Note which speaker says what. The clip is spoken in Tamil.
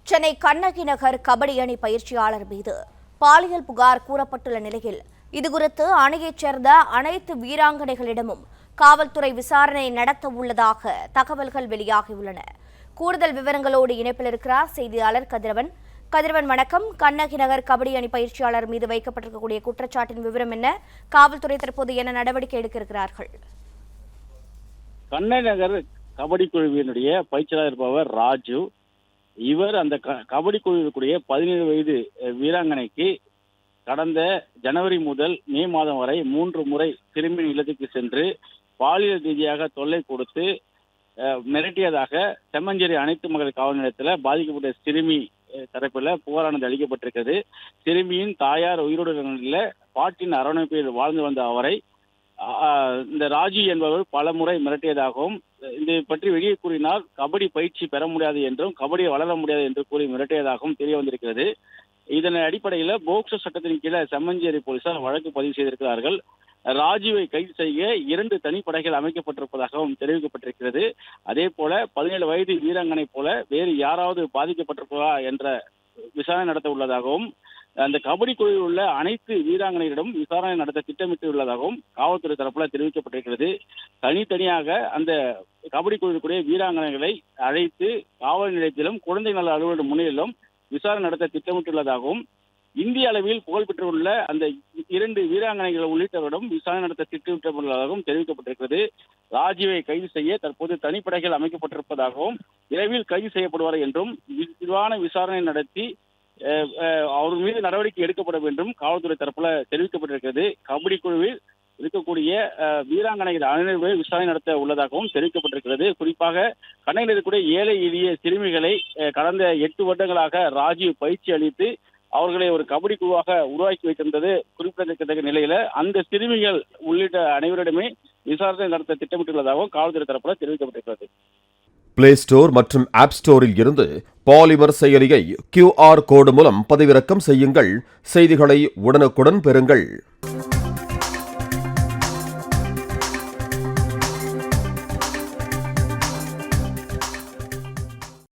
Speaker 1: சென்னை கண்ணகி நகர் கபடி அணி பயிற்சியாளர் மீது பாலியல் புகார் கூறப்பட்டுள்ள நிலையில் இதுகுறித்து அணியைச் சேர்ந்த அனைத்து வீராங்கனைகளிடமும் காவல்துறை விசாரணை நடத்த உள்ளதாக தகவல்கள் வெளியாகியுள்ளன. கூடுதல் விவரங்களோடு இணைப்பில் இருக்கிறார் செய்தியாளர் கதிரவன். கதிரவன், வணக்கம். கண்ணகி நகர் கபடி அணி பயிற்சியாளர் மீது வைக்கப்பட்டிருக்கக்கூடிய குற்றச்சாட்டின் விவரம் என்ன? காவல்துறை தற்போது என்ன நடவடிக்கை எடுக்க இருக்கிறார்கள்?
Speaker 2: கண்ணகி நகர் கபடி குழுவினுடைய பயிற்சியாளர் இருப்பவர் ராஜு. இவர் அந்த கபடி குழுவிற்குரிய 17 வயது வீராங்கனைக்கு கடந்த ஜனவரி முதல் மே மாதம் வரை 3 முறை திரும்பின் இல்லத்துக்கு சென்று பாலியல் ரீதியாக தொல்லை கொடுத்து மிரட்டியதாக செம்மஞ்சேரி அனைத்து மகளிர் காவல் நிலையத்தில் பாதிக்கப்பட்ட சிறுமி தரப்பில் புகாரானது அளிக்கப்பட்டிருக்கிறது. சிறுமியின் தாயார் உயிரோடு நிலையில் பாட்டின் அரவணைப்பில் வாழ்ந்து வந்த அவரை இந்த ராஜு என்பவர் பல முறை மிரட்டியதாகவும், இதை பற்றி வெளியே கூறினால் கபடி பயிற்சி பெற முடியாது என்றும் கபடியை வளர முடியாது என்று கூறி மிரட்டியதாகவும் தெரிய வந்திருக்கிறது. இதன் அடிப்படையில் போக்சோ சட்டத்தின் கீழே செம்மஞ்சேரி போலீசார் வழக்கு பதிவு செய்திருக்கிறார்கள். ராஜுவை கைது செய்ய 2 தனிப்படைகள் அமைக்கப்பட்டிருப்பதாகவும் தெரிவிக்கப்பட்டிருக்கிறது. அதே போல 17 வயது வீராங்கனை போல வேறு யாராவது பாதிக்கப்பட்டிருப்பதா என்ற விசாரணை நடத்த உள்ளதாகவும், அந்த கபடி குழுவில் உள்ள அனைத்து வீராங்கனைகளிடம் விசாரணை நடத்த திட்டமிட்டுள்ளதாகவும் காவல்துறை தரப்புல தெரிவிக்கப்பட்டிருக்கிறது. தனித்தனியாக அந்த கபடி குழுவிற்குரிய வீராங்கனைகளை அழைத்து காவல் நிலையத்திலும் குழந்தை நல அலுவலர் முன்னிலையிலும் விசாரணை நடத்த திட்டமிட்டுள்ளதாகவும், இந்திய அளவில் புகழ்பெற்றுள்ள அந்த 2 வீராங்கனைகள் உள்ளிட்டவரிடம் விசாரணை நடத்த திட்டமிட்டுள்ளதாகவும் தெரிவிக்கப்பட்டிருக்கிறது. ராஜுவை கைது செய்ய தற்போது தனிப்படைகள் அமைக்கப்பட்டிருப்பதாகவும், விரைவில் கைது செய்யப்படுவார் என்றும் விரிவான விசாரணை நடத்தி அவர் மீது நடவடிக்கை எடுக்கப்பட வேண்டும் காவல்துறை தரப்புல தெரிவிக்கப்பட்டிருக்கிறது. கபடி குழுவில் இருக்கக்கூடிய வீராங்கனைகள் அனைவரை விசாரணை நடத்த உள்ளதாகவும் தெரிவிக்கப்பட்டிருக்கிறது. குறிப்பாக கண்ணகியில் இருக்கக்கூடிய ஏழை எளிய சிறுமிகளை கடந்த 8 வருடங்களாக ராஜு பயிற்சி அளித்து அவர்களை ஒரு கபடி குழுவாக உருவாக்கி வைத்திருந்தது குறிப்பிடத்தக்க நிலையில அந்த சிறுமிகள் உள்ளிட்ட அனைவரிடமே விசாரணை நடத்த திட்டமிட்டுள்ளதாகவும் காவல்துறை தரப்புல தெரிவிக்கப்பட்டிருக்கிறது.
Speaker 3: பிளே ஸ்டோர் மற்றும் ஆப் ஸ்டோரில் இருந்து பாலிமர் செயலியை QR கோடு மூலம் பதிவிறக்கம் செய்யுங்கள். செய்திகளை உடனுக்குடன் பெறுங்கள்.